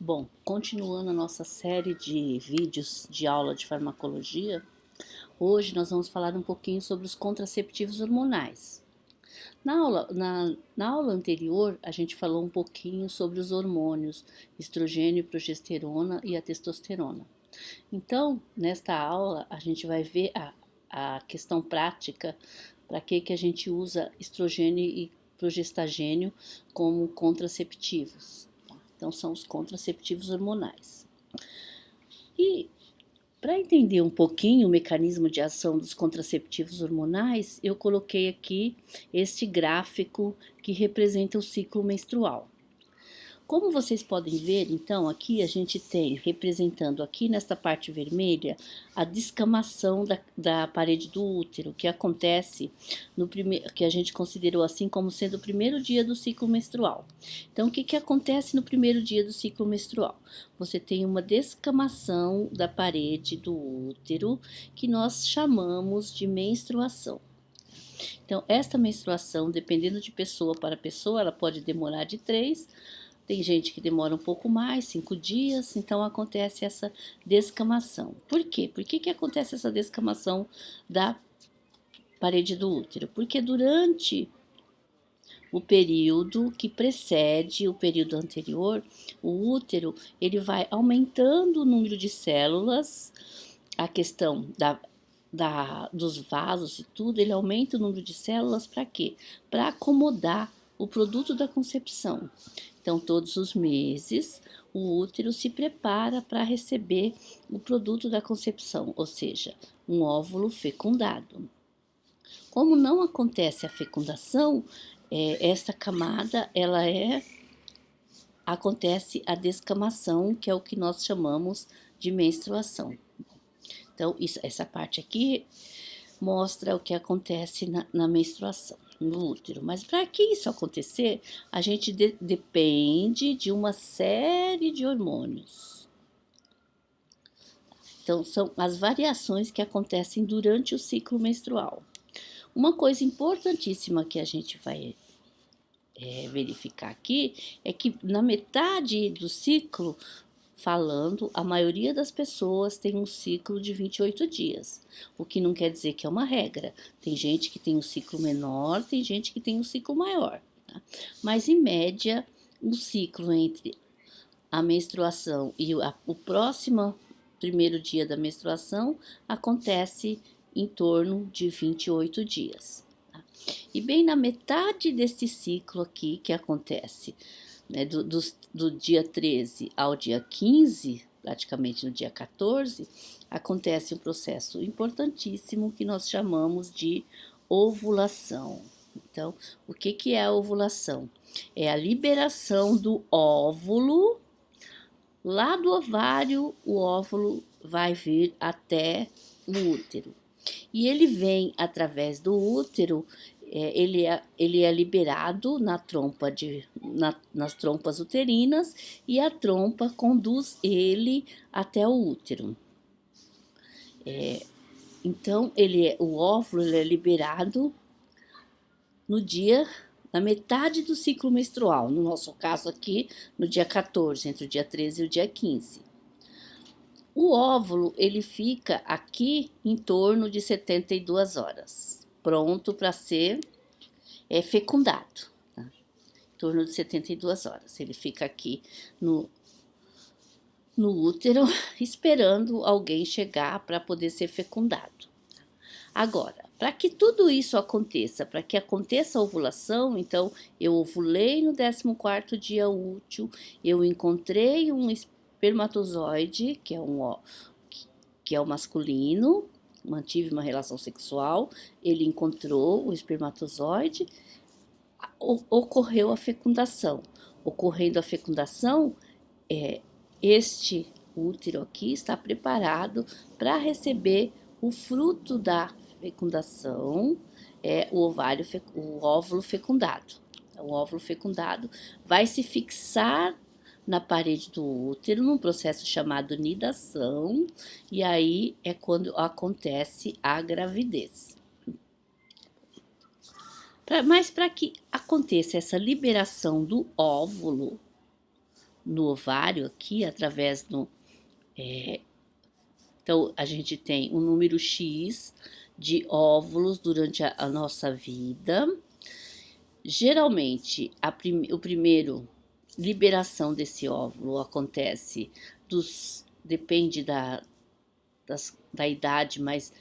Bom, continuando a nossa série de vídeos de aula de farmacologia, hoje nós vamos falar um pouquinho sobre os contraceptivos hormonais. Na aula anterior, a gente falou um pouquinho sobre os hormônios, estrogênio, progesterona e a testosterona. Então, nesta aula, a gente vai ver a questão prática para que a gente usa estrogênio e progestagênio como contraceptivos. Então, são os contraceptivos hormonais. E para entender um pouquinho o mecanismo de ação dos contraceptivos hormonais, eu coloquei aqui este gráfico que representa o ciclo menstrual. Como vocês podem ver, então, aqui a gente tem, representando aqui nesta parte vermelha, a descamação da parede do útero, que acontece no primeiro, que a gente considerou assim como sendo o primeiro dia do ciclo menstrual. Então, o que acontece no primeiro dia do ciclo menstrual? Você tem uma descamação da parede do útero, que nós chamamos de menstruação. Então, esta menstruação, dependendo de pessoa para pessoa, ela pode demorar de 3. Tem gente que demora um pouco mais, 5 dias, então acontece essa descamação. Por quê? Por que acontece essa descamação da parede do útero? Porque durante o período que precede o período anterior, o útero ele vai aumentando o número de células, a questão dos vasos e tudo, ele aumenta o número de células para quê? Para acomodar o produto da concepção. Então, todos os meses, o útero se prepara para receber o produto da concepção, ou seja, um óvulo fecundado. Como não acontece a fecundação, esta camada, acontece a descamação, que é o que nós chamamos de menstruação. Então, essa parte aqui mostra o que acontece na menstruação, no útero. Mas para que isso acontecer, a gente depende de uma série de hormônios. Então, são as variações que acontecem durante o ciclo menstrual. Uma coisa importantíssima que a gente vai verificar aqui é que na metade do ciclo, falando, a maioria das pessoas tem um ciclo de 28 dias, o que não quer dizer que é uma regra. Tem gente que tem um ciclo menor, tem gente que tem um ciclo maior, tá? Mas em média, o ciclo entre a menstruação e o próximo primeiro dia da menstruação acontece em torno de 28 dias. Tá? E bem na metade desse ciclo aqui que acontece, né, do dia 13 ao dia 15, praticamente no dia 14, acontece um processo importantíssimo que nós chamamos de ovulação. Então, o que é a ovulação? É a liberação do óvulo. Lá do ovário, o óvulo vai vir até o útero. E ele vem através do útero, ele é liberado nas trompas uterinas e a trompa conduz ele até o útero. Então, o óvulo ele é liberado na metade do ciclo menstrual, no nosso caso aqui, no dia 14, entre o dia 13 e o dia 15. O óvulo, ele fica aqui em torno de 72 horas, pronto para ser fecundado, tá? Em torno de 72 horas. Ele fica aqui no útero, esperando alguém chegar para poder ser fecundado. Agora, para que tudo isso aconteça, para que aconteça a ovulação, então, eu ovulei no 14º dia útil, eu encontrei um espermatozoide, que é o masculino, mantive uma relação sexual, ele encontrou o espermatozoide, ocorreu a fecundação. Ocorrendo a fecundação, este útero aqui está preparado para receber o fruto da fecundação, o óvulo fecundado. O óvulo fecundado vai se fixar na parede do útero, num processo chamado nidação, e aí é quando acontece a gravidez. Mas para que aconteça essa liberação do óvulo, no ovário aqui, através do... Então, a gente tem um número X de óvulos durante a nossa vida. Geralmente, o primeiro liberação desse óvulo acontece depende da idade, mas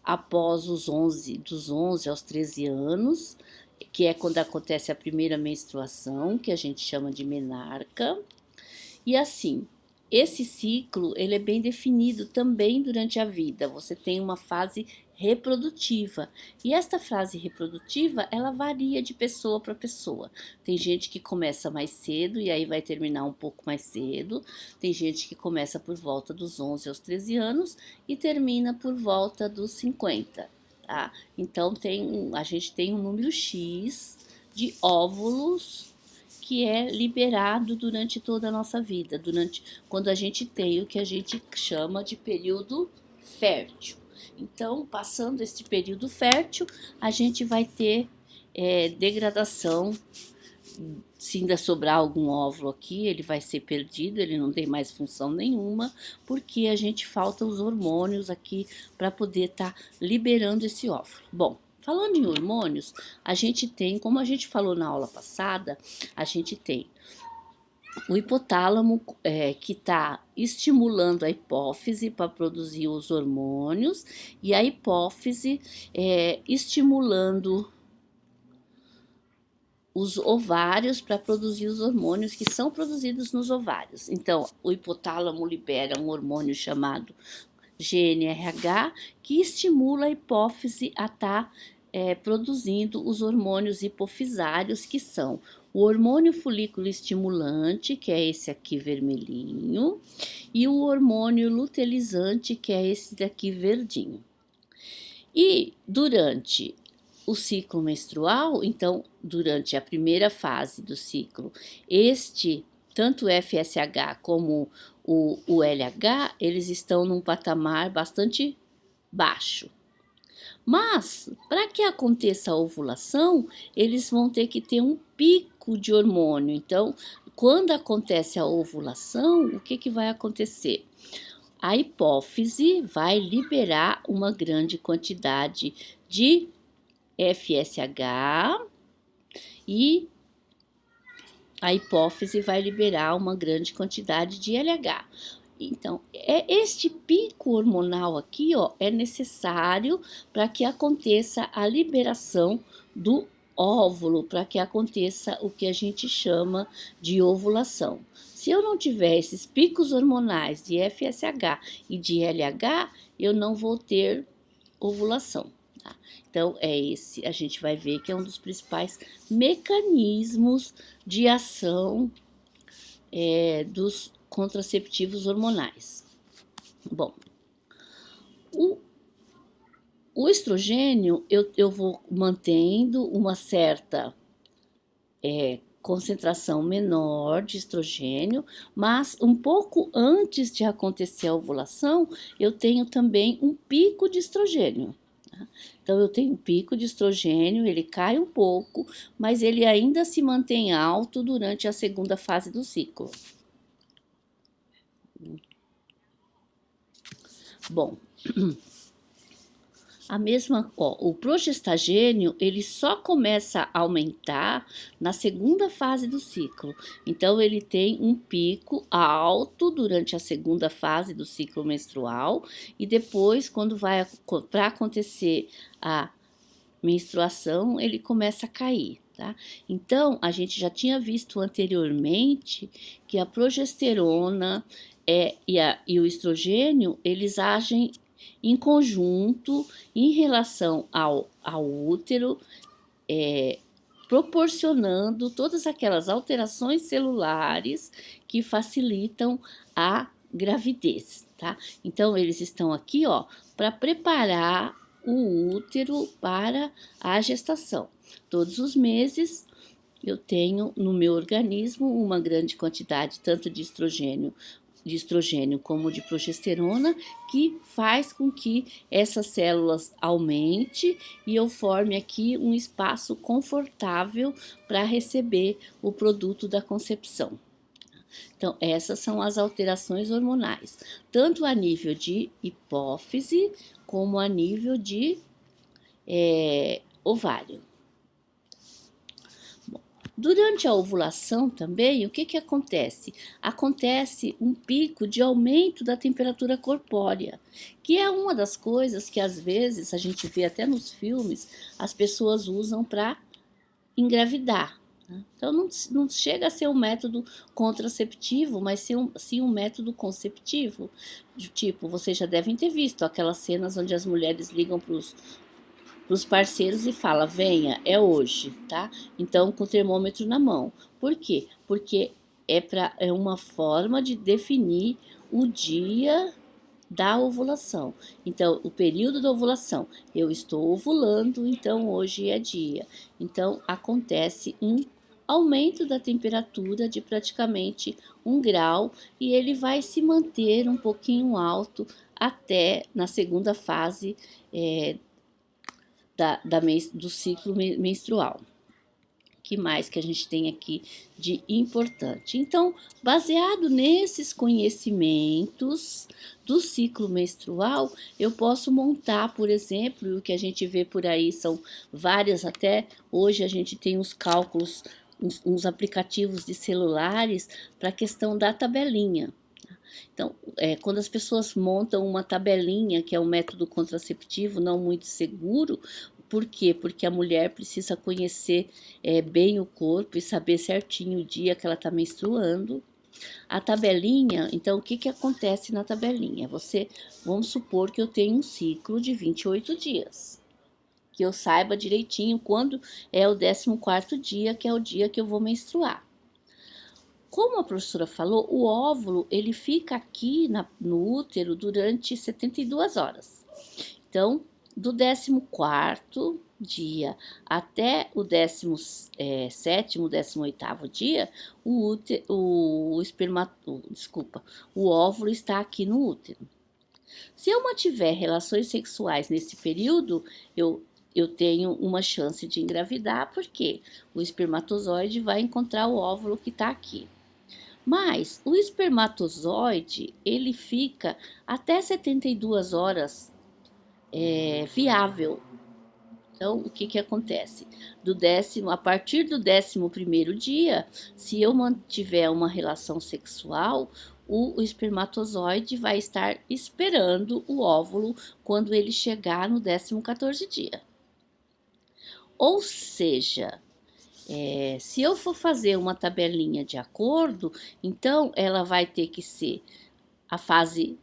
após dos 11 aos 13 anos, que é quando acontece a primeira menstruação, que a gente chama de menarca. E assim, esse ciclo, ele é bem definido também durante a vida. Você tem uma fase reprodutiva. E esta fase reprodutiva, ela varia de pessoa para pessoa. Tem gente que começa mais cedo e aí vai terminar um pouco mais cedo. Tem gente que começa por volta dos 11 aos 13 anos e termina por volta dos 50, tá? Então, a gente tem um número X de óvulos que é liberado durante toda a nossa vida, quando a gente tem o que a gente chama de período fértil. Então, passando esse período fértil, a gente vai ter degradação. Se ainda sobrar algum óvulo aqui, ele vai ser perdido, ele não tem mais função nenhuma, porque a gente falta os hormônios aqui para poder estar liberando esse óvulo. Bom, falando em hormônios, a gente tem, como a gente falou na aula passada, a gente tem o hipotálamo que está estimulando a hipófise para produzir os hormônios e a hipófise estimulando os ovários para produzir os hormônios que são produzidos nos ovários. Então, o hipotálamo libera um hormônio chamado GnRH, que estimula a hipófise a estar produzindo os hormônios hipofisários, que são o hormônio folículo estimulante, que é esse aqui vermelhinho, e o hormônio luteinizante, que é esse daqui verdinho. E durante o ciclo menstrual, então, durante a primeira fase do ciclo, tanto o FSH como o LH, eles estão num patamar bastante baixo. Mas, para que aconteça a ovulação, eles vão ter que ter um pico de hormônio. Então, quando acontece a ovulação, o que vai acontecer? A hipófise vai liberar uma grande quantidade de FSH e a hipófise vai liberar uma grande quantidade de LH. Então, este pico hormonal aqui, ó, é necessário para que aconteça a liberação do óvulo, para que aconteça o que a gente chama de ovulação. Se eu não tiver esses picos hormonais de FSH e de LH, eu não vou ter ovulação. Tá? Então, a gente vai ver que é um dos principais mecanismos de ação dos contraceptivos hormonais. Bom, o estrogênio eu vou mantendo uma certa concentração menor de estrogênio, mas um pouco antes de acontecer a ovulação, eu tenho também um pico de estrogênio. Então, eu tenho um pico de estrogênio, ele cai um pouco, mas ele ainda se mantém alto durante a segunda fase do ciclo. Bom, o progestagênio, ele só começa a aumentar na segunda fase do ciclo. Então, ele tem um pico alto durante a segunda fase do ciclo menstrual e depois, quando vai para acontecer a menstruação, ele começa a cair. Tá? Então, a gente já tinha visto anteriormente que a progesterona e o estrogênio, eles agem em conjunto em relação ao útero, proporcionando todas aquelas alterações celulares que facilitam a gravidez, tá? Então, eles estão aqui, ó, para preparar o útero para a gestação. Todos os meses eu tenho no meu organismo uma grande quantidade tanto de estrogênio como de progesterona, que faz com que essas células aumente e eu forme aqui um espaço confortável para receber o produto da concepção. Então, essas são as alterações hormonais, tanto a nível de hipófise, como a nível de ovário. Durante a ovulação também, o que acontece? Acontece um pico de aumento da temperatura corpórea, que é uma das coisas que às vezes a gente vê até nos filmes, as pessoas usam para engravidar. Então não chega a ser um método contraceptivo, mas sim um método conceptivo. Tipo, vocês já devem ter visto aquelas cenas onde as mulheres ligam para os parceiros e fala: venha, é hoje, tá? Então, com o termômetro na mão. Por quê? Porque é uma forma de definir o dia da ovulação. Então, o período da ovulação, eu estou ovulando, então hoje é dia. Então, acontece um aumento da temperatura de praticamente 1 grau e ele vai se manter um pouquinho alto até na segunda fase do ciclo menstrual. Que mais que a gente tem aqui de importante? Então, baseado nesses conhecimentos do ciclo menstrual, eu posso montar, por exemplo, o que a gente vê por aí são várias, até hoje a gente tem uns cálculos, uns aplicativos de celulares para a questão da tabelinha. Então, quando as pessoas montam uma tabelinha, que é um método contraceptivo não muito seguro, por quê? Porque a mulher precisa conhecer bem o corpo e saber certinho o dia que ela está menstruando. A tabelinha, então, o que acontece na tabelinha? Vamos supor que eu tenho um ciclo de 28 dias. Que eu saiba direitinho quando é o 14º dia, que é o dia que eu vou menstruar. Como a professora falou, o óvulo ele fica aqui no útero durante 72 horas. Então, do 14º dia até o 17º, 18º dia, o óvulo está aqui no útero. Se eu mantiver relações sexuais nesse período, eu tenho uma chance de engravidar, porque o espermatozoide vai encontrar o óvulo que está aqui. Mas o espermatozoide, ele fica até 72 horas viável. Então, o que acontece? A partir do 11º dia, se eu mantiver uma relação sexual, o espermatozoide vai estar esperando o óvulo quando ele chegar no 14º dia. Ou seja, se eu for fazer uma tabelinha de acordo, então ela vai ter que ser a fase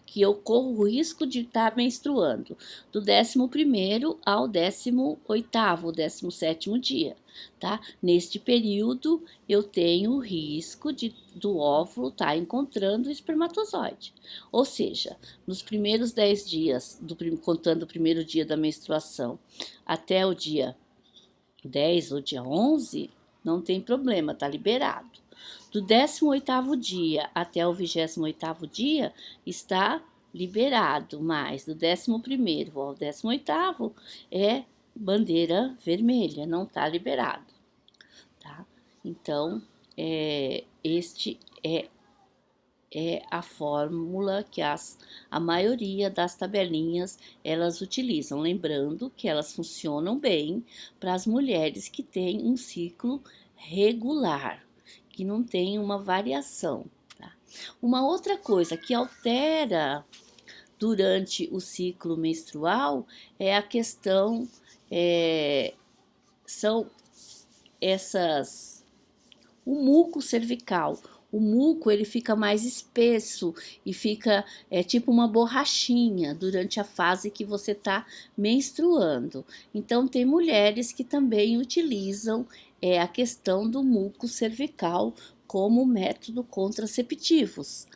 que eu corro o risco de estar menstruando, do 11º ao 18º, 17º dia, tá? Neste período, eu tenho o risco do óvulo estar encontrando o espermatozoide. Ou seja, nos primeiros 10 dias, contando o primeiro dia da menstruação, até o dia 10 ou dia 11, não tem problema, tá liberado. Do 18º dia até o 28º dia está liberado, mas do 11º ao 18º é bandeira vermelha, não está liberado, tá? Então, este é a fórmula que a maioria das tabelinhas elas utilizam, lembrando que elas funcionam bem para as mulheres que têm um ciclo regular, que não tem uma variação. Tá? Uma outra coisa que altera durante o ciclo menstrual é a questão, são o muco cervical. O muco ele fica mais espesso e fica tipo uma borrachinha durante a fase que você está menstruando. Então tem mulheres que também utilizam a questão do muco cervical como método contraceptivos.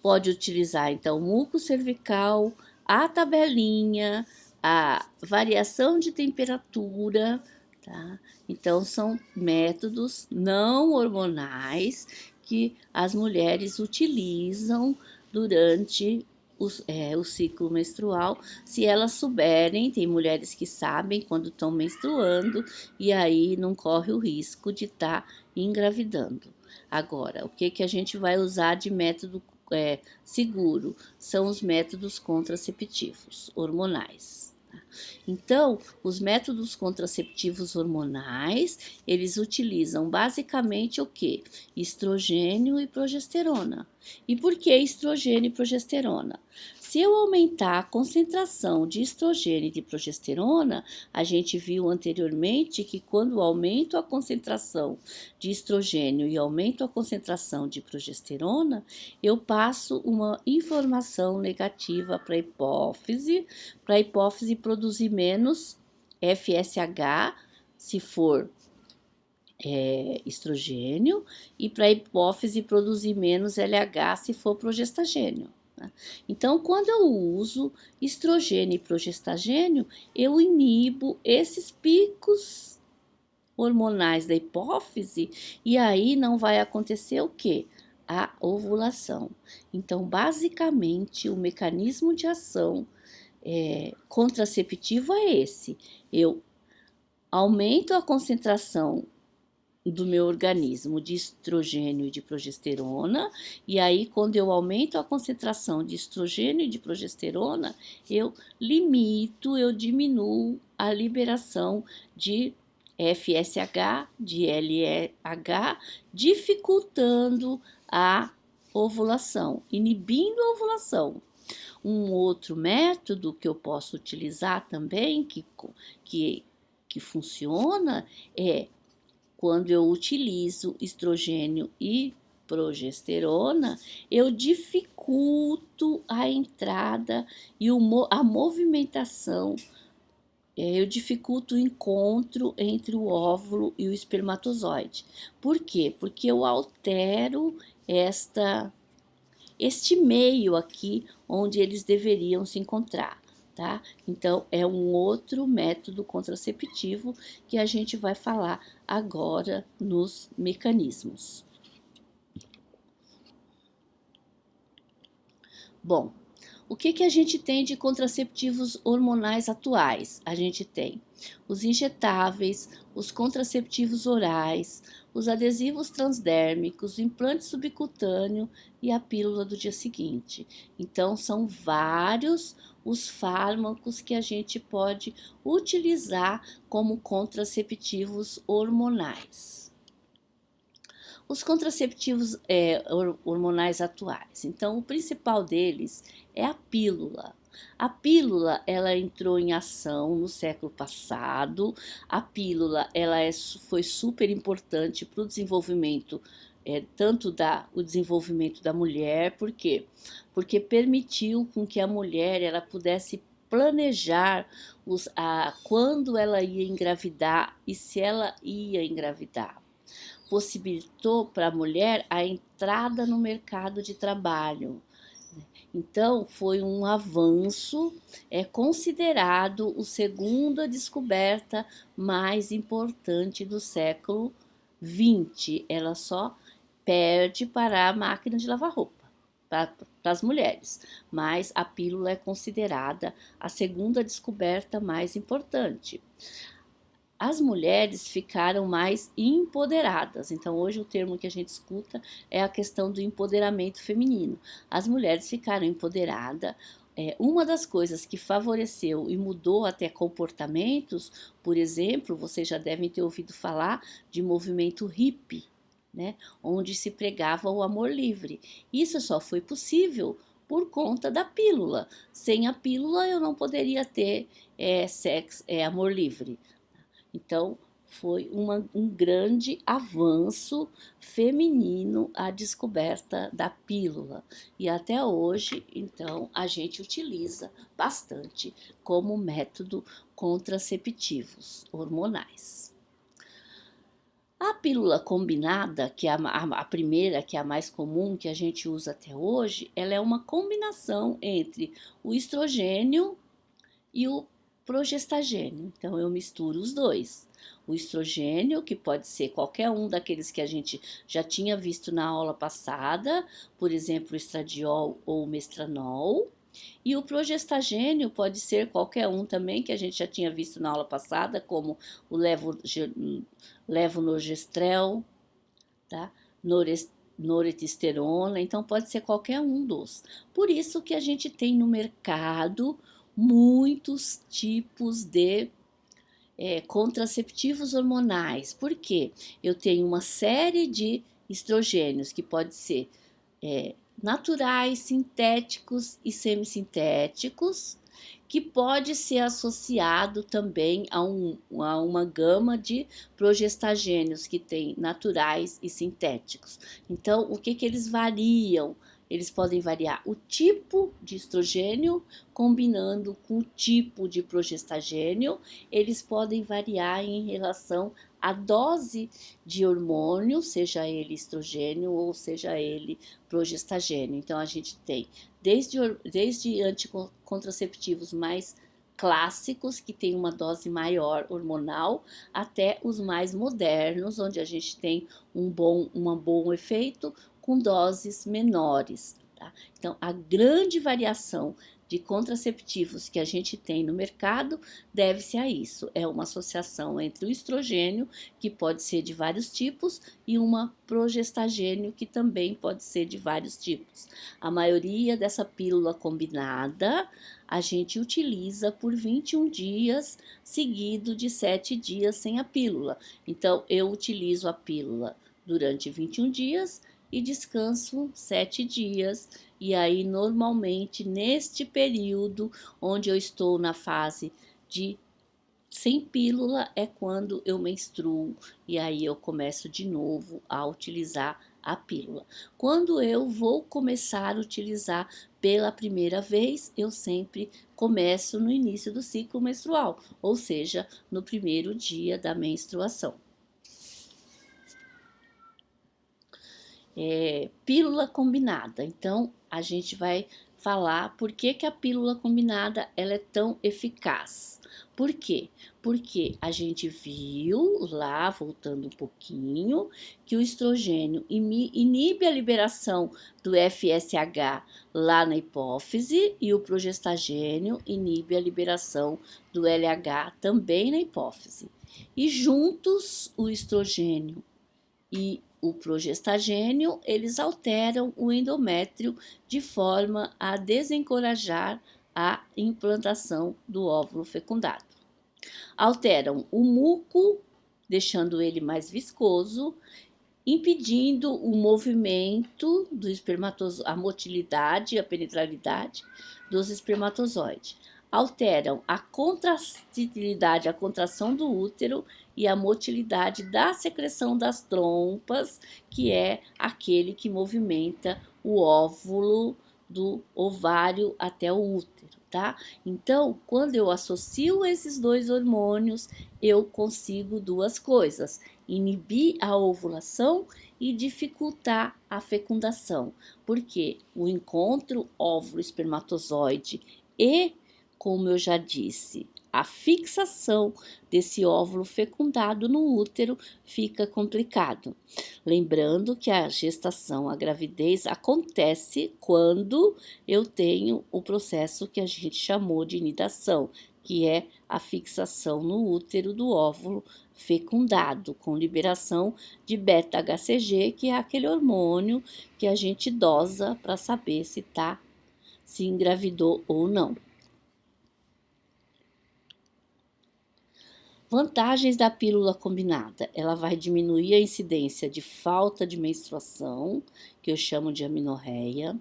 Pode utilizar então o muco cervical, a tabelinha, a variação de temperatura, tá? Então são métodos não hormonais que as mulheres utilizam durante o ciclo menstrual, se elas souberem. Tem mulheres que sabem quando estão menstruando e aí não corre o risco de estar engravidando. Agora, o que a gente vai usar de método seguro? São os métodos contraceptivos hormonais. Então, os métodos contraceptivos hormonais, eles utilizam basicamente o quê? Estrogênio e progesterona. E por que estrogênio e progesterona? Se eu aumentar a concentração de estrogênio e de progesterona, a gente viu anteriormente que quando aumento a concentração de estrogênio e aumento a concentração de progesterona, eu passo uma informação negativa para a hipófise produzir menos FSH, se for estrogênio, e para a hipófise produzir menos LH, se for progestagênio. Então, quando eu uso estrogênio e progestagênio, eu inibo esses picos hormonais da hipófise e aí não vai acontecer o quê? A ovulação. Então, basicamente, o mecanismo de ação contraceptivo é esse. Eu aumento a concentração do meu organismo de estrogênio e de progesterona, e aí quando eu aumento a concentração de estrogênio e de progesterona, eu diminuo a liberação de FSH, de LH, dificultando a ovulação, inibindo a ovulação. Um outro método que eu posso utilizar também, que funciona, é quando eu utilizo estrogênio e progesterona, eu dificulto a entrada e a movimentação, eu dificulto o encontro entre o óvulo e o espermatozoide. Por quê? Porque eu altero este meio aqui onde eles deveriam se encontrar, tá? Então, é um outro método contraceptivo que a gente vai falar agora nos mecanismos. Bom, o que a gente tem de contraceptivos hormonais atuais? A gente tem os injetáveis, os contraceptivos orais, os adesivos transdérmicos, o implante subcutâneo e a pílula do dia seguinte. Então, são vários os fármacos que a gente pode utilizar como contraceptivos hormonais. Os contraceptivos hormonais atuais. Então, o principal deles é a pílula. A pílula, ela entrou em ação no século passado. A pílula, foi super importante para o desenvolvimento, tanto o desenvolvimento da mulher, por quê? Porque permitiu com que a mulher ela pudesse planejar quando ela ia engravidar e se ela ia engravidar. Possibilitou para a mulher a entrada no mercado de trabalho. Então, foi um avanço, é considerado a segunda descoberta mais importante do século XX. Ela só perde para a máquina de lavar roupa, para as mulheres, mas a pílula é considerada a segunda descoberta mais importante. As mulheres ficaram mais empoderadas. Então, hoje o termo que a gente escuta é a questão do empoderamento feminino. As mulheres ficaram empoderadas. Uma das coisas que favoreceu e mudou até comportamentos, por exemplo, vocês já devem ter ouvido falar de movimento hippie, né? Onde se pregava o amor livre. Isso só foi possível por conta da pílula. Sem a pílula eu não poderia ter amor livre. Então, foi um grande avanço feminino a descoberta da pílula. E até hoje, então, a gente utiliza bastante como método contraceptivos hormonais. A pílula combinada, que é a primeira, que é a mais comum, que a gente usa até hoje, ela é uma combinação entre o estrogênio e o progestagênio. Então, eu misturo os dois. O estrogênio, que pode ser qualquer um daqueles que a gente já tinha visto na aula passada, por exemplo, o estradiol ou o mestranol. E o progestagênio pode ser qualquer um também que a gente já tinha visto na aula passada, como o levonorgestrel, tá? norethisterona, então pode ser qualquer um dos. Por isso que a gente tem no mercado muitos tipos de contraceptivos hormonais. Por quê? Eu tenho uma série de estrogênios que pode ser naturais, sintéticos e semissintéticos, que pode ser associado também a uma gama de progestagênios que tem naturais e sintéticos. Então, o que eles variam? Eles podem variar o tipo de estrogênio combinando com o tipo de progestagênio. Eles podem variar em relação à dose de hormônio, seja ele estrogênio ou seja ele progestagênio. Então, a gente tem desde anticontraceptivos mais clássicos, que tem uma dose maior hormonal, até os mais modernos, onde a gente tem um bom efeito com doses menores. Tá? Então, a grande variação de contraceptivos que a gente tem no mercado deve-se a isso. É uma associação entre o estrogênio, que pode ser de vários tipos, e uma progestagênio, que também pode ser de vários tipos. A maioria dessa pílula combinada a gente utiliza por 21 dias, seguido de 7 dias sem a pílula. Então, eu utilizo a pílula durante 21 dias e descanso 7 dias. E aí, normalmente, neste período onde eu estou na fase de sem pílula, é quando eu menstruo e aí eu começo de novo a utilizar a pílula. Quando eu vou começar a utilizar pela primeira vez, eu sempre começo no início do ciclo menstrual, ou seja, no primeiro dia da menstruação. Pílula combinada. Então, a gente vai falar por que a pílula combinada ela é tão eficaz. Por quê? Porque a gente viu lá, voltando um pouquinho, que o estrogênio inibe a liberação do FSH lá na hipófise e o progestagênio inibe a liberação do LH também na hipófise. E juntos, o estrogênio e o progestagênio, eles alteram o endométrio de forma a desencorajar a implantação do óvulo fecundado. Alteram o muco, deixando ele mais viscoso, impedindo o movimento do espermatozoide, a motilidade e a penetralidade dos espermatozoides. Alteram a contractilidade, a contração do útero e a motilidade da secreção das trompas, que é aquele que movimenta o óvulo do ovário até o útero, tá? Então, quando eu associo esses dois hormônios, eu consigo duas coisas: inibir a ovulação e dificultar a fecundação, porque o encontro óvulo-espermatozoide e, como eu já disse, a fixação desse óvulo fecundado no útero fica complicado. Lembrando que a gestação, a gravidez acontece quando eu tenho o processo que a gente chamou de nidação, que é a fixação no útero do óvulo fecundado, com liberação de beta-HCG, que é aquele hormônio que a gente dosa para saber se engravidou ou não. Vantagens da pílula combinada: ela vai diminuir a incidência de falta de menstruação, que eu chamo de amenorreia,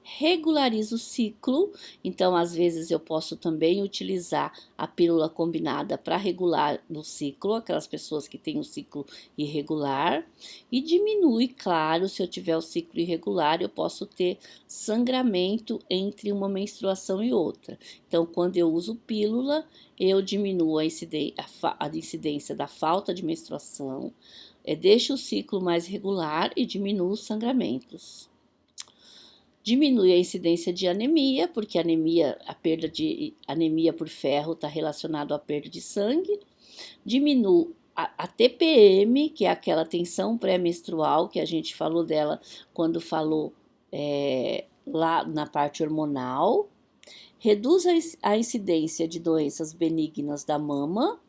regulariza o ciclo, então às vezes eu posso também utilizar a pílula combinada para regular o ciclo, aquelas pessoas que têm o ciclo irregular, e diminui, claro, se eu tiver o ciclo irregular, eu posso ter sangramento entre uma menstruação e outra. Então, quando eu uso pílula, eu diminuo a incidência da falta de menstruação, deixo o ciclo mais regular e diminuo os sangramentos. Diminui a incidência de anemia, porque a perda de anemia por ferro está relacionado à perda de sangue. Diminui a TPM, que é aquela tensão pré-menstrual, que a gente falou dela quando falou lá na parte hormonal. Reduz a incidência de doenças benignas da mama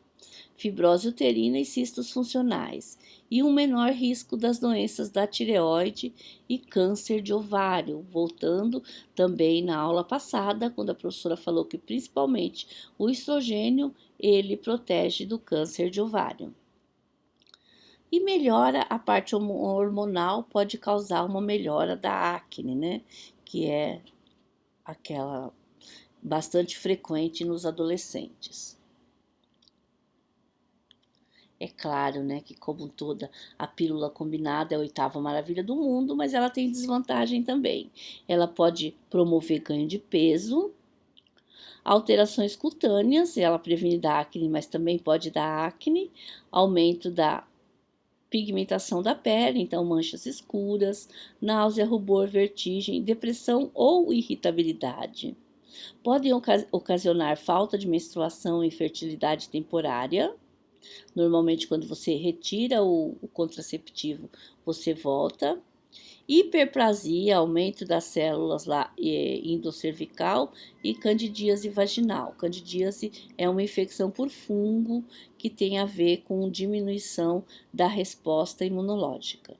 fibrose uterina e cistos funcionais, e um menor risco das doenças da tireoide e câncer de ovário. Voltando também na aula passada, quando a professora falou que principalmente o estrogênio, ele protege do câncer de ovário. E melhora a parte hormonal, pode causar uma melhora da acne, né? Que é aquela bastante frequente nos adolescentes. É claro, né, que como toda a pílula combinada é a oitava maravilha do mundo, mas ela tem desvantagem também. Ela pode promover ganho de peso, alterações cutâneas, ela previne da acne, mas também pode dar acne, aumento da pigmentação da pele, então manchas escuras, náusea, rubor, vertigem, depressão ou irritabilidade. Podem ocasionar falta de menstruação e infertilidade temporária. Normalmente, quando você retira o contraceptivo, você volta. Hiperplasia, aumento das células lá endocervical e candidíase vaginal. Candidíase é uma infecção por fungo que tem a ver com diminuição da resposta imunológica.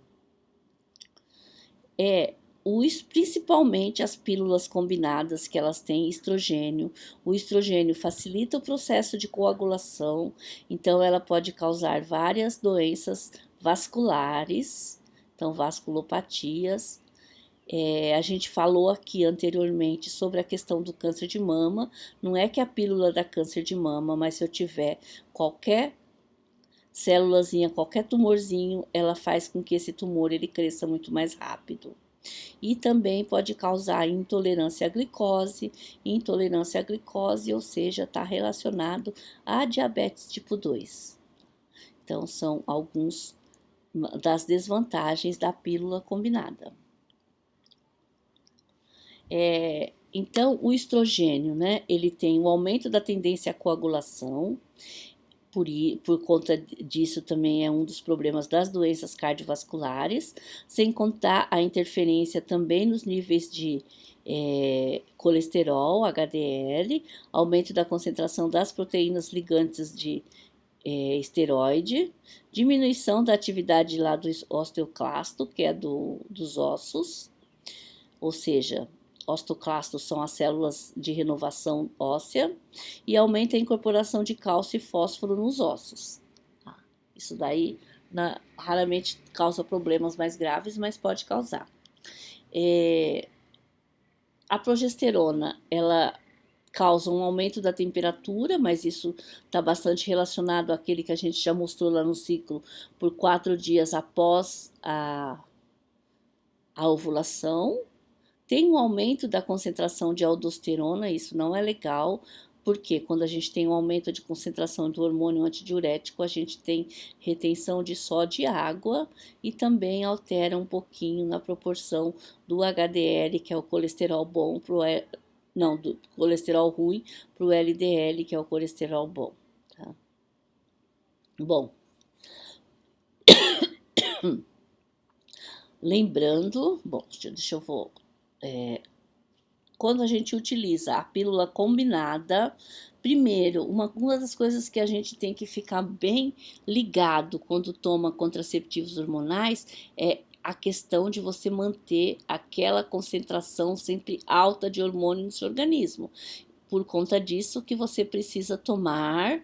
Principalmente as pílulas combinadas, que elas têm estrogênio. O estrogênio facilita o processo de coagulação, então ela pode causar várias doenças vasculares, então vasculopatias. A gente falou aqui anteriormente sobre a questão do câncer de mama. Não é que a pílula dá câncer de mama, mas se eu tiver qualquer célulazinha, qualquer tumorzinho, ela faz com que esse tumor ele cresça muito mais rápido. E também pode causar intolerância à glicose. Intolerância à glicose, ou seja, está relacionado à diabetes tipo 2. Então, são alguns das desvantagens da pílula combinada. Então, o estrogênio, né, ele tem o aumento da tendência à coagulação, por conta disso também é um dos problemas das doenças cardiovasculares, sem contar a interferência também nos níveis de colesterol, HDL, aumento da concentração das proteínas ligantes de esteroide, diminuição da atividade lá do osteoclasto, que é dos ossos, ou seja, osteoclastos são as células de renovação óssea, e aumenta a incorporação de cálcio e fósforo nos ossos. Isso daí raramente causa problemas mais graves, mas pode causar. A progesterona, ela causa um aumento da temperatura, mas isso está bastante relacionado àquele que a gente já mostrou lá no ciclo, por 4 dias após a ovulação. Tem um aumento da concentração de aldosterona, isso não é legal, porque quando a gente tem um aumento de concentração do hormônio antidiurético, a gente tem retenção de sódio e água, e também altera um pouquinho na proporção do HDL, que é o colesterol bom, do colesterol ruim, para o LDL, que é o colesterol bom. Tá? Bom, lembrando, deixa eu voltar. Quando a gente utiliza a pílula combinada, primeiro, uma das coisas que a gente tem que ficar bem ligado quando toma contraceptivos hormonais é a questão de você manter aquela concentração sempre alta de hormônio no seu organismo. Por conta disso que você precisa tomar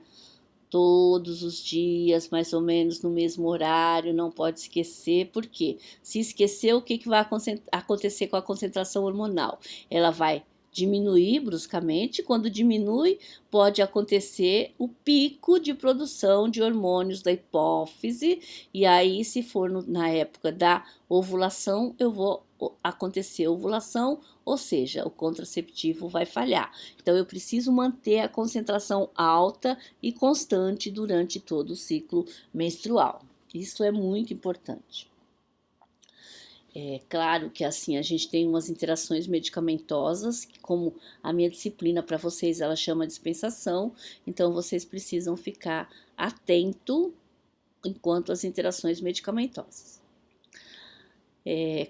todos os dias, mais ou menos no mesmo horário, não pode esquecer, porque se esquecer, o que vai acontecer com a concentração hormonal? Ela vai diminuir bruscamente, quando diminui, pode acontecer o pico de produção de hormônios da hipófise, e aí, se for na época da ovulação, acontecer a ovulação, ou seja, o contraceptivo vai falhar. Então, eu preciso manter a concentração alta e constante durante todo o ciclo menstrual. Isso é muito importante. É claro que assim a gente tem umas interações medicamentosas, que como a minha disciplina para vocês ela chama dispensação, então vocês precisam ficar atento enquanto as interações medicamentosas.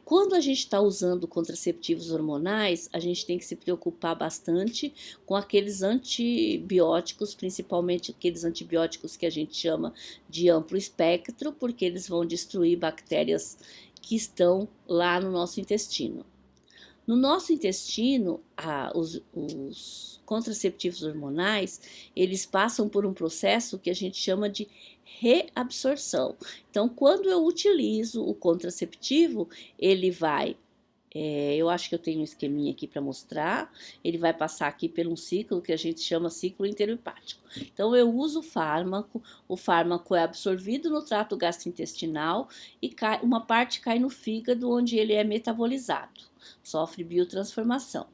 Quando a gente está usando contraceptivos hormonais, a gente tem que se preocupar bastante com aqueles antibióticos, principalmente aqueles antibióticos que a gente chama de amplo espectro, porque eles vão destruir bactérias que estão lá no nosso intestino. No nosso intestino, os contraceptivos hormonais, eles passam por um processo que a gente chama de reabsorção. Então, quando eu utilizo o contraceptivo, ele vai, eu acho que eu tenho um esqueminha aqui para mostrar, ele vai passar aqui por um ciclo que a gente chama ciclo enterohepático. Então, eu uso o fármaco é absorvido no trato gastrointestinal e uma parte cai no fígado, onde ele é metabolizado, sofre biotransformação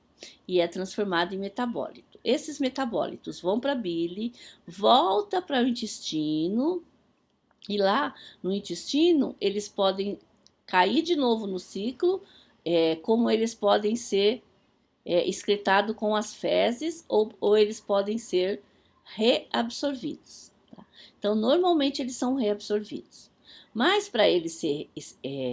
e é transformado em metabólito. Esses metabólitos vão para a bile, volta para o intestino, e lá no intestino eles podem cair de novo no ciclo, como eles podem ser excretados com as fezes ou eles podem ser reabsorvidos. Tá? Então, normalmente eles são reabsorvidos. Mas para eles serem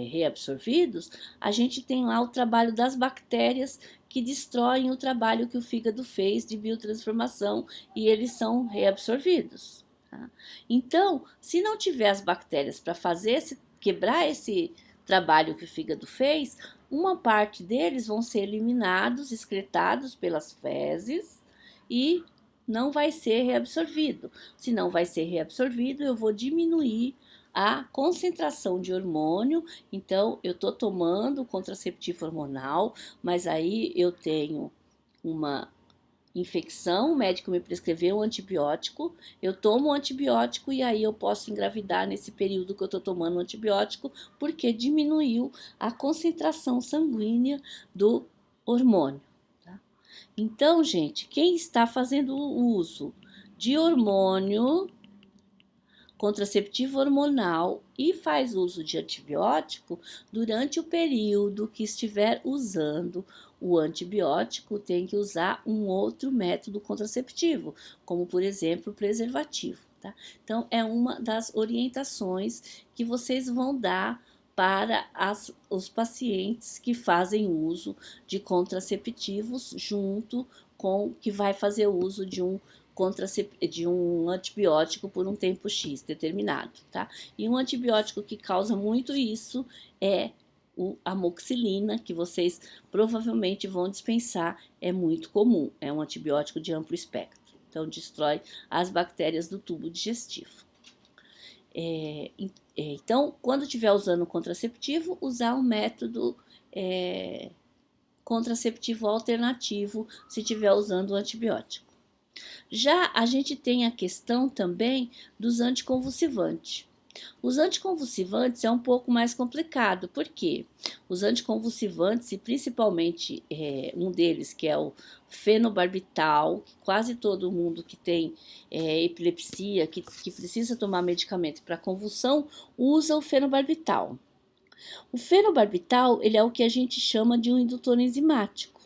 reabsorvidos, a gente tem lá o trabalho das bactérias que destroem o trabalho que o fígado fez de biotransformação e eles são reabsorvidos. Tá? Então, se não tiver as bactérias para quebrar esse trabalho que o fígado fez, uma parte deles vão ser eliminados, excretados pelas fezes e não vai ser reabsorvido. Se não vai ser reabsorvido, eu vou diminuir a concentração de hormônio. Então, eu estou tomando contraceptivo hormonal, mas aí eu tenho uma infecção, o médico me prescreveu um antibiótico, eu tomo um antibiótico e aí eu posso engravidar nesse período que eu estou tomando o antibiótico, porque diminuiu a concentração sanguínea do hormônio. Tá? Então, gente, quem está fazendo o uso de hormônio, contraceptivo hormonal e faz uso de antibiótico, durante o período que estiver usando o antibiótico, tem que usar um outro método contraceptivo, como por exemplo o preservativo. Tá? Então, é uma das orientações que vocês vão dar para os pacientes que fazem uso de contraceptivos junto com que vai fazer uso de um antibiótico por um tempo X determinado, tá? E um antibiótico que causa muito isso é a amoxicilina, que vocês provavelmente vão dispensar, é muito comum, é um antibiótico de amplo espectro, então destrói as bactérias do tubo digestivo. Então, quando estiver usando o contraceptivo, usar um método contraceptivo alternativo se estiver usando o antibiótico. Já a gente tem a questão também dos anticonvulsivantes. Os anticonvulsivantes é um pouco mais complicado, porque os anticonvulsivantes, e principalmente um deles, que é o fenobarbital, que quase todo mundo que tem epilepsia, que precisa tomar medicamento para convulsão, usa o fenobarbital. O fenobarbital, ele é o que a gente chama de um indutor enzimático.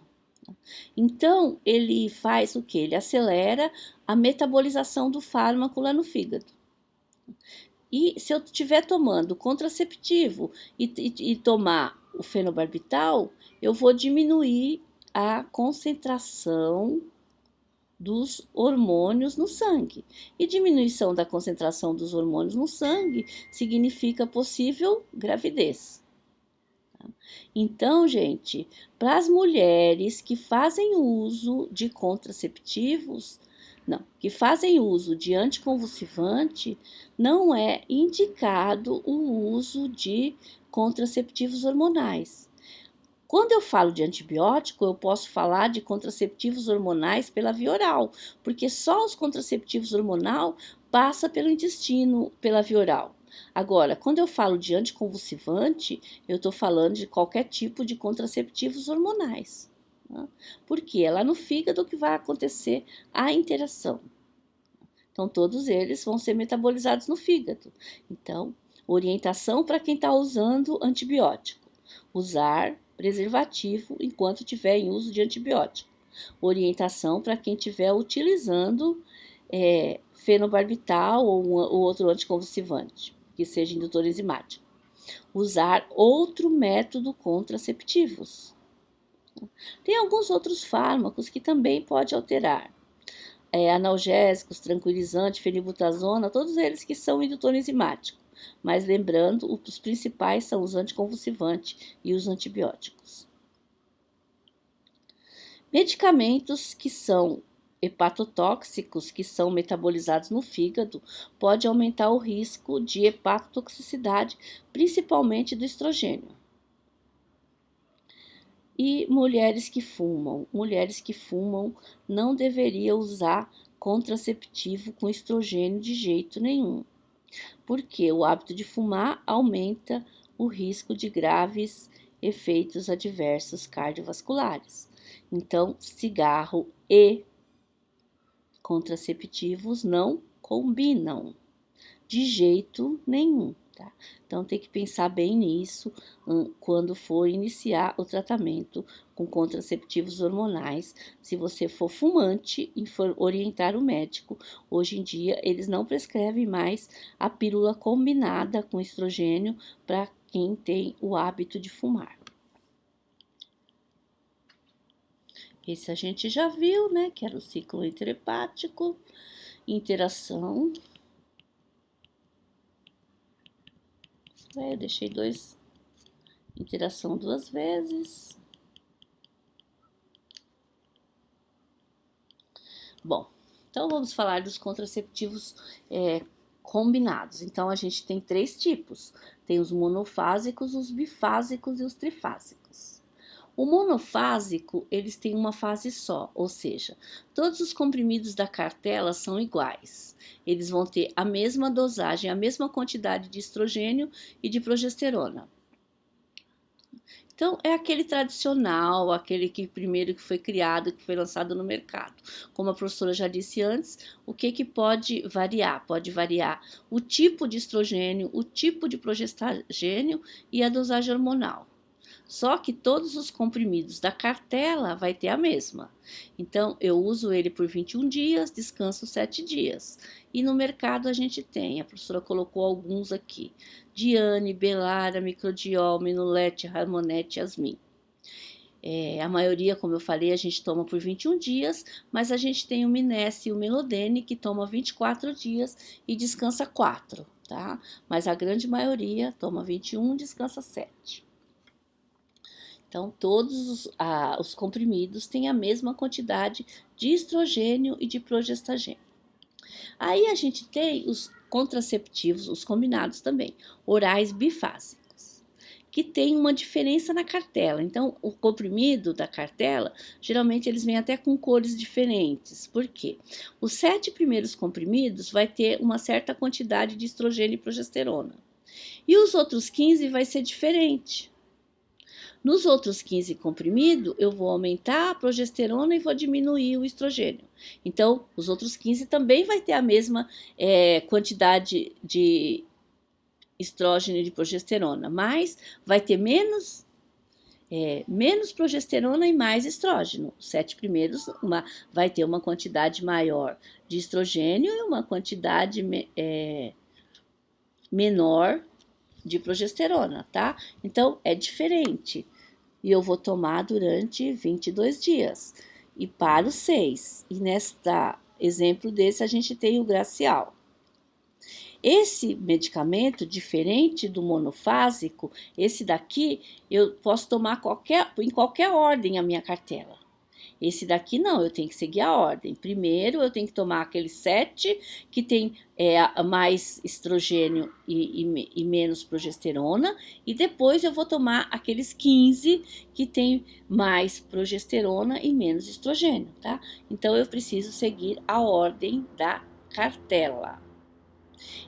Então, ele faz o que? Ele acelera a metabolização do fármaco lá no fígado. E se eu estiver tomando contraceptivo e tomar o fenobarbital, eu vou diminuir a concentração dos hormônios no sangue. E diminuição da concentração dos hormônios no sangue significa possível gravidez. Então, gente, para as mulheres que fazem uso de contraceptivos, que fazem uso de anticonvulsivante, não é indicado o uso de contraceptivos hormonais. Quando eu falo de antibiótico, eu posso falar de contraceptivos hormonais pela via oral, porque só os contraceptivos hormonais passam pelo intestino, pela via oral. Agora, quando eu falo de anticonvulsivante, eu estou falando de qualquer tipo de contraceptivos hormonais. Tá? Porque é lá no fígado que vai acontecer a interação. Então, todos eles vão ser metabolizados no fígado. Então, orientação para quem está usando antibiótico: usar preservativo enquanto estiver em uso de antibiótico. Orientação para quem estiver utilizando fenobarbital ou outro anticonvulsivante, que seja indutor enzimático. usar outro método contraceptivos. Tem alguns outros fármacos que também pode alterar. Analgésicos, tranquilizantes, fenilbutazona, todos eles que são indutores enzimáticos. Mas lembrando, os principais são os anticonvulsivantes e os antibióticos. Medicamentos que são hepatotóxicos, que são metabolizados no fígado, pode aumentar o risco de hepatotoxicidade, principalmente do estrogênio. E mulheres que fumam. Mulheres que fumam não deveriam usar contraceptivo com estrogênio de jeito nenhum, porque o hábito de fumar aumenta o risco de graves efeitos adversos cardiovasculares. Então, cigarro e contraceptivos não combinam de jeito nenhum, tá? Então tem que pensar bem nisso quando for iniciar o tratamento com contraceptivos hormonais. Se você for fumante e for orientar o médico, hoje em dia eles não prescrevem mais a pílula combinada com estrogênio para quem tem o hábito de fumar. Esse a gente já viu, né? Que era o ciclo interhepático, interação. Eu deixei interação 2 vezes. Bom, então vamos falar dos contraceptivos combinados. Então a gente tem 3 tipos: tem os monofásicos, os bifásicos e os trifásicos. O monofásico, eles têm uma fase só, ou seja, todos os comprimidos da cartela são iguais. Eles vão ter a mesma dosagem, a mesma quantidade de estrogênio e de progesterona. Então, é aquele tradicional, aquele que primeiro que foi criado, que foi lançado no mercado. Como a professora já disse antes, o que pode variar? Pode variar o tipo de estrogênio, o tipo de progestagênio e a dosagem hormonal. Só que todos os comprimidos da cartela vai ter a mesma. Então, eu uso ele por 21 dias, descanso 7 dias. E no mercado a gente tem, a professora colocou alguns aqui: Diane, Belara, Microdiol, Minulete, Harmonete, Yasmin. A maioria, como eu falei, a gente toma por 21 dias, mas a gente tem o Minesse e o Melodene que toma 24 dias e descansa 4, tá? Mas a grande maioria toma 21, descansa 7. Então, todos os comprimidos têm a mesma quantidade de estrogênio e de progestagênio. Aí a gente tem os contraceptivos, os combinados também, orais bifásicos, que tem uma diferença na cartela. Então, o comprimido da cartela, geralmente eles vêm até com cores diferentes. Por quê? Os 7 primeiros comprimidos vai ter uma certa quantidade de estrogênio e progesterona. E os outros 15 vai ser diferente. Nos outros 15 comprimidos, eu vou aumentar a progesterona e vou diminuir o estrogênio. Então, os outros 15 também vai ter a mesma quantidade de estrógeno e de progesterona, mas vai ter menos progesterona e mais estrógeno. Os 7 primeiros vai ter uma quantidade maior de estrogênio e uma quantidade menor de progesterona, tá? Então, é diferente. E eu vou tomar durante 22 dias. E paro 6. E nesta exemplo desse, a gente tem o Gracial. Esse medicamento, diferente do monofásico, esse daqui, eu posso tomar em qualquer ordem a minha cartela. Esse daqui não, eu tenho que seguir a ordem. Primeiro, eu tenho que tomar aqueles 7 que tem mais estrogênio e menos progesterona. E depois eu vou tomar aqueles 15 que tem mais progesterona e menos estrogênio, tá? Então, eu preciso seguir a ordem da cartela.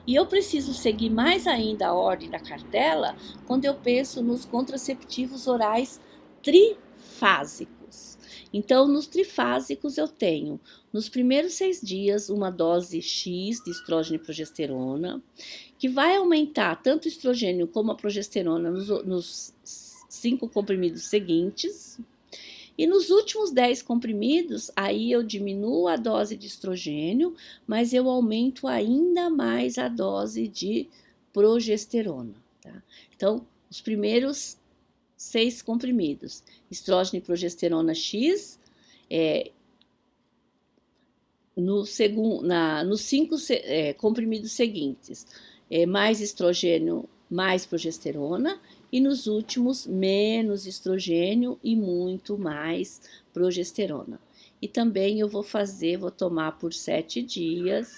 E eu preciso seguir mais ainda a ordem da cartela quando eu penso nos contraceptivos orais trifásicos. Então, nos trifásicos, eu tenho, nos primeiros 6 dias, uma dose X de estrógeno e progesterona, que vai aumentar tanto o estrogênio como a progesterona nos 5 comprimidos seguintes. E nos últimos 10 comprimidos, aí eu diminuo a dose de estrogênio, mas eu aumento ainda mais a dose de progesterona, tá? Então, os primeiros 6 comprimidos, estrógeno e progesterona X, nos 5 comprimidos seguintes, mais estrogênio, mais progesterona, e nos últimos, menos estrogênio e muito mais progesterona. E também eu vou tomar por 7 dias,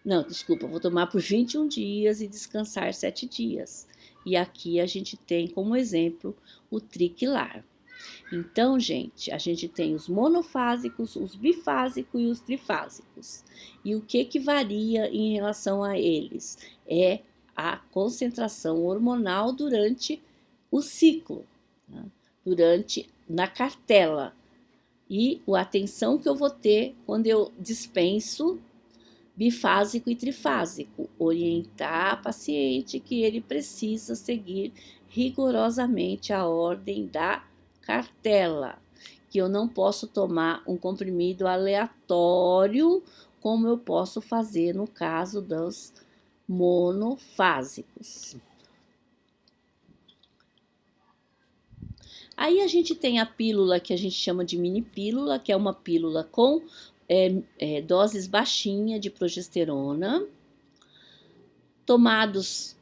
não, desculpa, vou tomar por 21 dias e descansar 7 dias. E aqui a gente tem como exemplo o triquilar. Então, gente, a gente tem os monofásicos, os bifásicos e os trifásicos. E o que varia em relação a eles? É a concentração hormonal durante o ciclo, tá? Na cartela. E a atenção que eu vou ter quando eu dispenso bifásico e trifásico, orientar a paciente que ele precisa seguir rigorosamente a ordem da cartela, que eu não posso tomar um comprimido aleatório, como eu posso fazer no caso dos monofásicos. Aí a gente tem a pílula que a gente chama de mini pílula, que é uma pílula com doses baixinhas de progesterona, tomados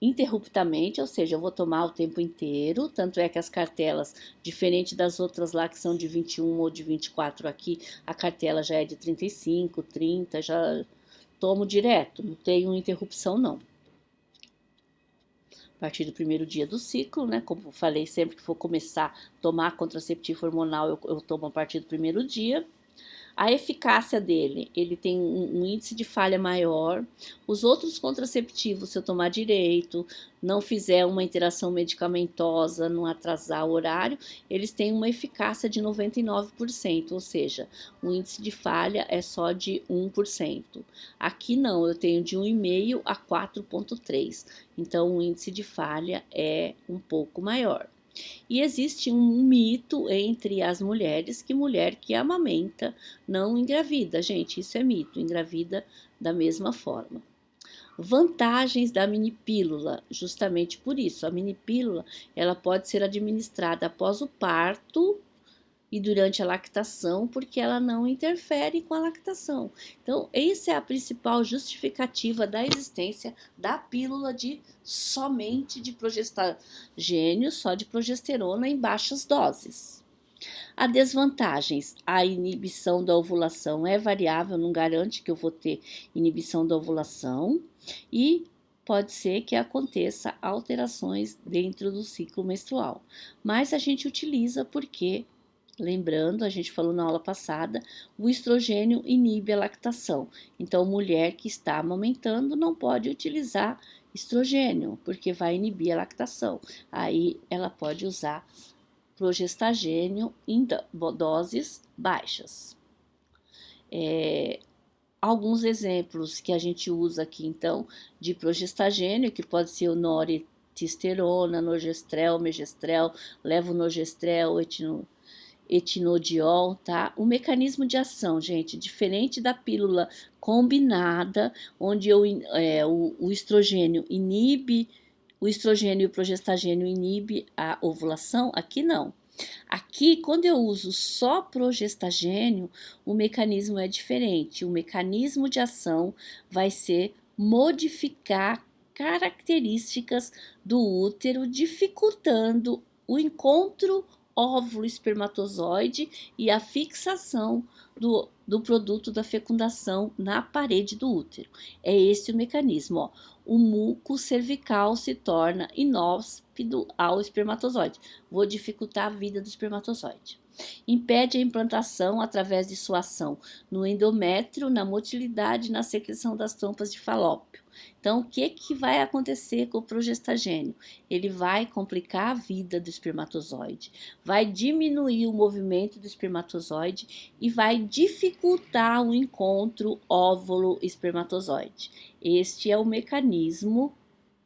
interruptamente, ou seja, eu vou tomar o tempo inteiro, tanto é que as cartelas, diferente das outras lá que são de 21 ou de 24 aqui, a cartela já é de 35, 30, já tomo direto, não tenho interrupção não. A partir do primeiro dia do ciclo, né, como eu falei, sempre que for começar a tomar contraceptivo hormonal, eu tomo a partir do primeiro dia. A eficácia dele, ele tem um índice de falha maior. Os outros contraceptivos, se eu tomar direito, não fizer uma interação medicamentosa, não atrasar o horário, eles têm uma eficácia de 99%, ou seja, o índice de falha é só de 1%. Aqui não, eu tenho de 1,5 a 4,3. Então, o índice de falha é um pouco maior. E existe um mito entre as mulheres que mulher que amamenta não engravida. Gente, isso é mito, engravida da mesma forma. Vantagens da mini pílula, justamente por isso, a mini pílula ela pode ser administrada após o parto e durante a lactação, porque ela não interfere com a lactação. Então, essa é a principal justificativa da existência da pílula somente de progestagênio, só de progesterona em baixas doses. A desvantagens, a inibição da ovulação é variável, não garante que eu vou ter inibição da ovulação e pode ser que aconteça alterações dentro do ciclo menstrual. Mas a gente utiliza porque, lembrando, a gente falou na aula passada, o estrogênio inibe a lactação. Então, mulher que está amamentando não pode utilizar estrogênio, porque vai inibir a lactação. Aí ela pode usar progestagênio em doses baixas. Alguns exemplos que a gente usa aqui, então, de progestagênio, que pode ser o noretisterona, norgestrel, megestrel, levonorgestrel, etinodiol, tá? O mecanismo de ação, gente, diferente da pílula combinada, onde o estrogênio inibe, o estrogênio e o progestagênio inibe a ovulação, aqui não. Aqui, quando eu uso só progestagênio, o mecanismo é diferente. O mecanismo de ação vai ser modificar características do útero, dificultando o encontro óvulo-espermatozoide e a fixação do produto da fecundação na parede do útero. É esse o mecanismo, ó. O muco cervical se torna inóspito ao espermatozoide. Vou dificultar a vida do espermatozoide. Impede a implantação através de sua ação no endométrio, na motilidade e na secreção das trompas de Falópio. Então, o que vai acontecer com o progestagênio? Ele vai complicar a vida do espermatozoide, vai diminuir o movimento do espermatozoide e vai dificultar o encontro óvulo-espermatozoide. Este é o mecanismo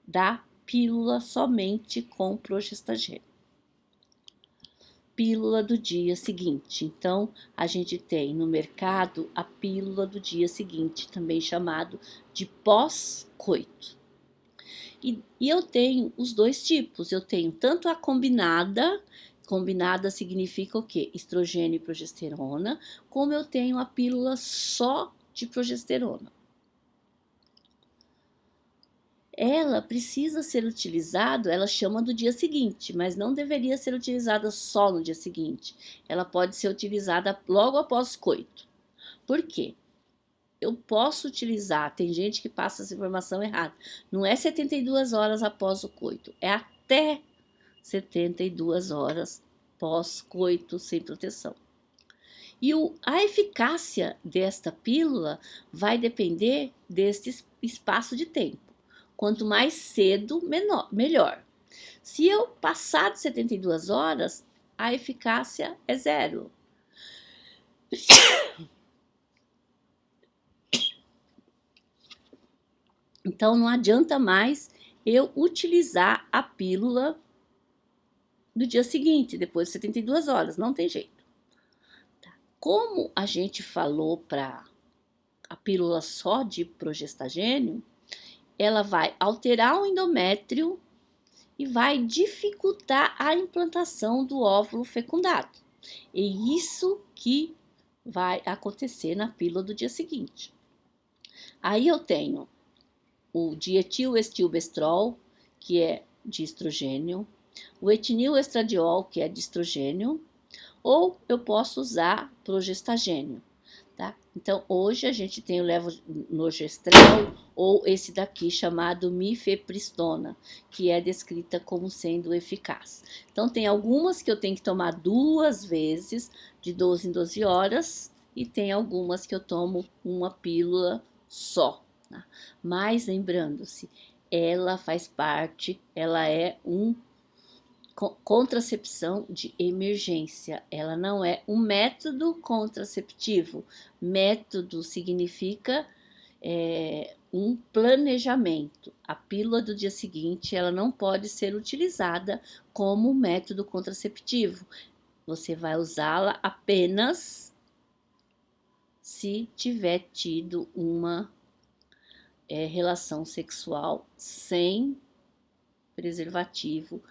da pílula somente com progestagênio. Pílula do dia seguinte. Então, a gente tem no mercado a pílula do dia seguinte, também chamado de pós-coito. E eu tenho os dois tipos, eu tenho tanto a combinada significa o quê? Estrogênio e progesterona, como eu tenho a pílula só de progesterona. Ela precisa ser utilizada, ela chama do dia seguinte, mas não deveria ser utilizada só no dia seguinte. Ela pode ser utilizada logo após o coito. Por quê? Eu posso utilizar, tem gente que passa essa informação errada. Não é 72 horas após o coito, é até 72 horas pós-coito sem proteção. E a eficácia desta pílula vai depender deste espaço de tempo. Quanto mais cedo, melhor. Se eu passar de 72 horas, a eficácia é zero. Então, não adianta mais eu utilizar a pílula do dia seguinte, depois de 72 horas, não tem jeito. Como a gente falou para a pílula só de progestagênio, ela vai alterar o endométrio e vai dificultar a implantação do óvulo fecundado. É isso que vai acontecer na pílula do dia seguinte. Aí eu tenho o dietilestilbestrol, que é de estrogênio, o etinilestradiol, que é de estrogênio, ou eu posso usar progestagênio. Tá? Então, hoje a gente tem o levonorgestrel ou esse daqui chamado mifepristona, que é descrita como sendo eficaz. Então, tem algumas que eu tenho que tomar 2 vezes, de 12 em 12 horas, e tem algumas que eu tomo uma pílula só. Tá? Mas, lembrando-se, ela faz parte, ela é contracepção de emergência, ela não é um método contraceptivo. Método significa um planejamento. A pílula do dia seguinte, ela não pode ser utilizada como método contraceptivo. Você vai usá-la apenas se tiver tido uma relação sexual sem preservativo,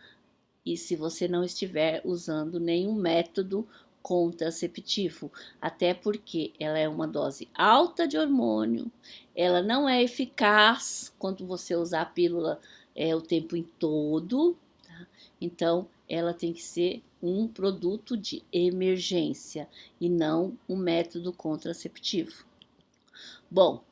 e se você não estiver usando nenhum método contraceptivo, até porque ela é uma dose alta de hormônio, ela não é eficaz quando você usar a pílula o tempo em todo, tá? Então ela tem que ser um produto de emergência e não um método contraceptivo. Bom,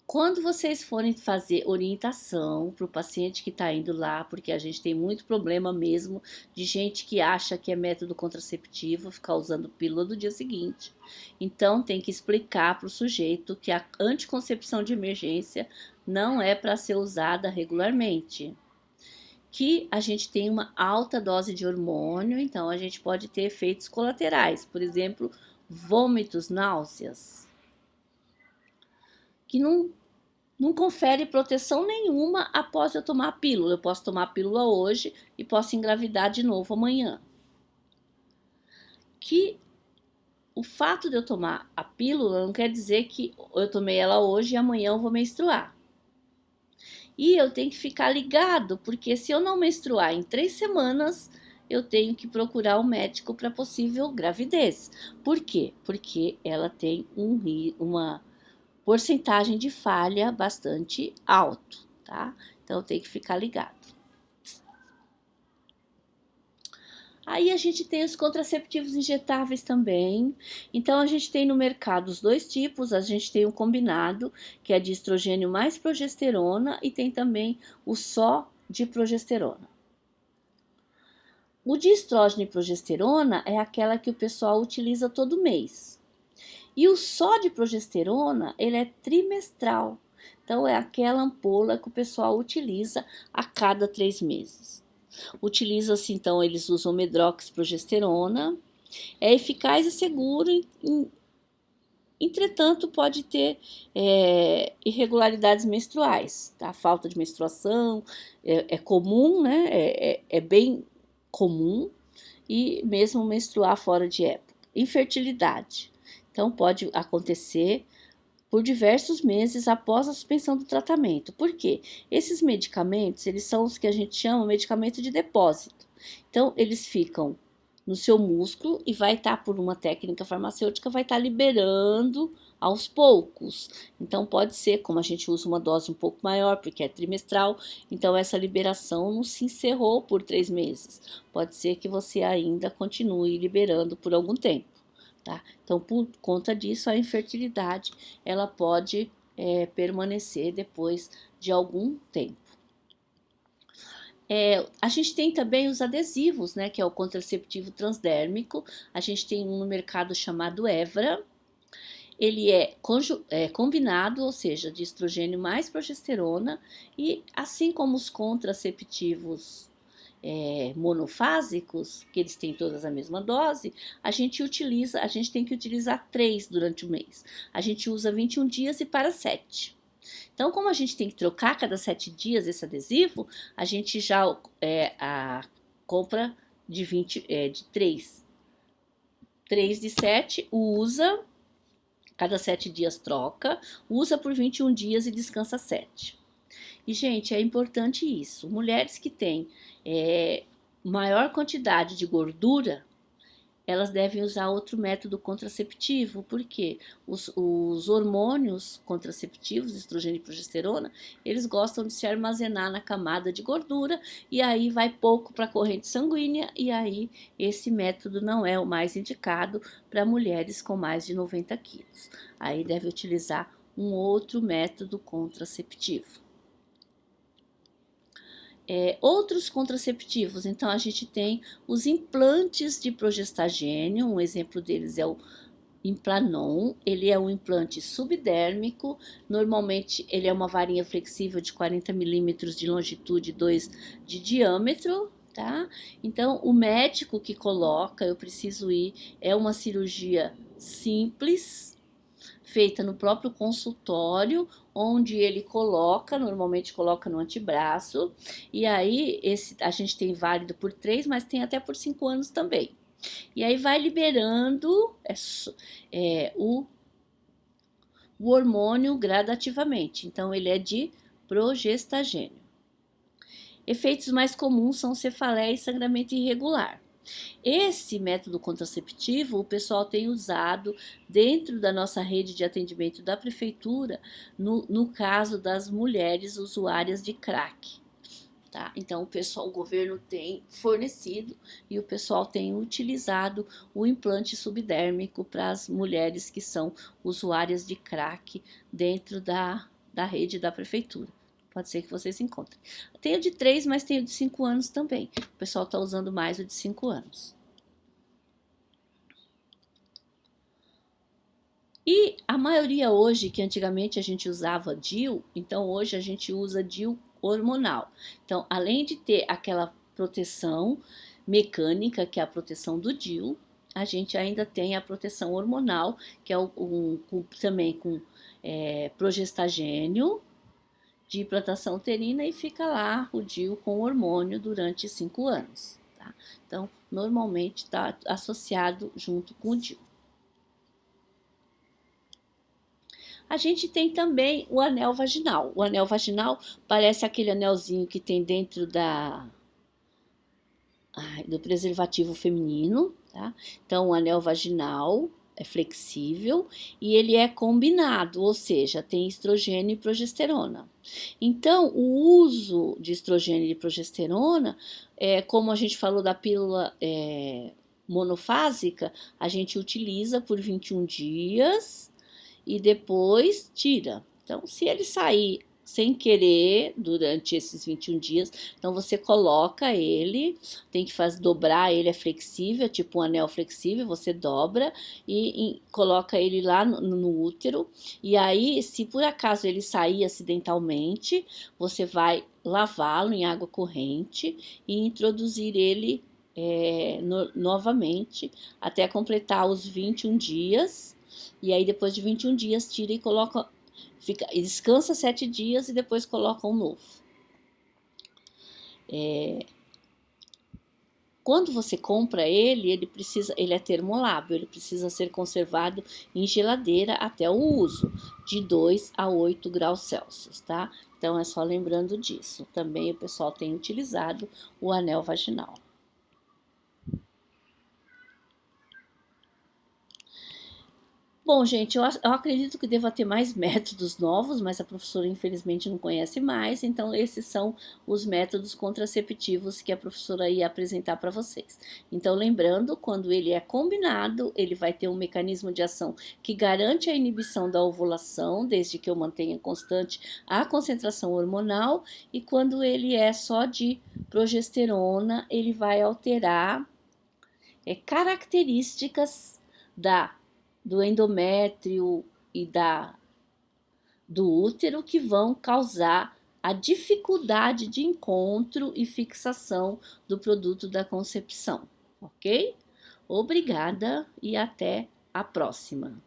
quando vocês forem fazer orientação para o paciente que está indo lá, porque a gente tem muito problema mesmo de gente que acha que é método contraceptivo, ficar usando pílula do dia seguinte. Então, tem que explicar para o sujeito que a anticoncepção de emergência não é para ser usada regularmente. Que a gente tem uma alta dose de hormônio, então a gente pode ter efeitos colaterais, por exemplo, vômitos, náuseas, que não confere proteção nenhuma após eu tomar a pílula. Eu posso tomar a pílula hoje e posso engravidar de novo amanhã. Que o fato de eu tomar a pílula não quer dizer que eu tomei ela hoje e amanhã eu vou menstruar. E eu tenho que ficar ligado, porque se eu não menstruar em 3 semanas, eu tenho que procurar um médico para possível gravidez. Por quê? Porque ela tem uma porcentagem de falha bastante alto, tá? Então tem que ficar ligado. Aí a gente tem os contraceptivos injetáveis também. Então a gente tem no mercado os dois tipos, a gente tem o combinado, que é de estrogênio mais progesterona, e tem também o só de progesterona. O de estrógeno e progesterona é aquela que o pessoal utiliza todo mês. E o só de progesterona, ele é trimestral. Então, é aquela ampola que o pessoal utiliza a cada 3 meses. Utiliza-se, então, eles usam medroxprogesterona. É eficaz e seguro, entretanto, pode ter irregularidades menstruais, tá? Falta de menstruação é comum, né? É bem comum, e mesmo menstruar fora de época. Infertilidade. Então, pode acontecer por diversos meses após a suspensão do tratamento. Por quê? Esses medicamentos, eles são os que a gente chama medicamento de depósito. Então, eles ficam no seu músculo e vai estar, por uma técnica farmacêutica, vai estar liberando aos poucos. Então, pode ser, como a gente usa uma dose um pouco maior, porque é trimestral, então essa liberação não se encerrou por 3 meses. Pode ser que você ainda continue liberando por algum tempo, tá? Então, por conta disso, a infertilidade, ela pode permanecer depois de algum tempo. A gente tem também os adesivos, né, que é o contraceptivo transdérmico. A gente tem um no mercado chamado Evra. Ele é combinado, ou seja, de estrogênio mais progesterona, e assim como os contraceptivos monofásicos, que eles têm todas a mesma dose, a gente tem que utilizar 3 durante o mês. A gente usa 21 dias e para 7. Então, como a gente tem que trocar a cada 7 dias esse adesivo, a gente já compra de 3. 3 de 7, usa, cada 7 dias troca, usa por 21 dias e descansa 7. E, gente, é importante isso. Mulheres que têm maior quantidade de gordura, elas devem usar outro método contraceptivo, porque os hormônios contraceptivos, estrogênio e progesterona, eles gostam de se armazenar na camada de gordura, e aí vai pouco para a corrente sanguínea, e aí esse método não é o mais indicado para mulheres com mais de 90 quilos. Aí deve utilizar um outro método contraceptivo. Outros contraceptivos, então a gente tem os implantes de progestagênio, um exemplo deles é o Implanon. Ele é um implante subdérmico, normalmente ele é uma varinha flexível de 40 milímetros de longitude e 2 de diâmetro, tá? Então o médico que coloca, eu preciso ir, é uma cirurgia simples, feita no próprio consultório, onde ele normalmente coloca no antebraço, e aí a gente tem válido por 3, mas tem até por 5 anos também. E aí vai liberando o hormônio gradativamente, então ele é de progestagênio. Efeitos mais comuns são cefaleia e sangramento irregular. Esse método contraceptivo o pessoal tem usado dentro da nossa rede de atendimento da prefeitura, no caso das mulheres usuárias de crack. Tá? Então, o governo tem fornecido e o pessoal tem utilizado o implante subdérmico para as mulheres que são usuárias de crack dentro da rede da prefeitura. Pode ser que vocês encontrem. Tem o de 3, mas tem o de 5 anos também. O pessoal está usando mais o de 5 anos. E a maioria hoje, que antigamente a gente usava DIU, então hoje a gente usa DIU hormonal. Então, além de ter aquela proteção mecânica, que é a proteção do DIU, a gente ainda tem a proteção hormonal, que é também com progestagênio, de implantação uterina, e fica lá o DIU com hormônio durante 5 anos. Tá? Então, normalmente está associado junto com o DIU. A gente tem também o anel vaginal. O anel vaginal parece aquele anelzinho que tem dentro do preservativo feminino, tá? Então, o anel vaginal é flexível e ele é combinado, ou seja, tem estrogênio e progesterona. Então, o uso de estrogênio e progesterona, como a gente falou da pílula monofásica, a gente utiliza por 21 dias e depois tira. Então, se ele sair sem querer durante esses 21 dias, então você coloca ele, tem que dobrar ele, é flexível, tipo um anel flexível, você dobra e coloca ele lá no útero, e aí, se por acaso ele sair acidentalmente, você vai lavá-lo em água corrente e introduzir ele novamente até completar os 21 dias. E aí, depois de 21 dias, tira e coloca, descansa 7 dias e depois coloca um novo. Quando você compra ele é termolável, ele precisa ser conservado em geladeira até o uso, de 2 a 8 graus Celsius, tá? Então é só lembrando disso. Também o pessoal tem utilizado o anel vaginal. Bom, gente, eu acredito que deva ter mais métodos novos, mas a professora infelizmente não conhece mais, então esses são os métodos contraceptivos que a professora ia apresentar para vocês. Então, lembrando, quando ele é combinado, ele vai ter um mecanismo de ação que garante a inibição da ovulação, desde que eu mantenha constante a concentração hormonal, e quando ele é só de progesterona, ele vai alterar características da do endométrio e do útero que vão causar a dificuldade de encontro e fixação do produto da concepção, ok? Obrigada e até a próxima.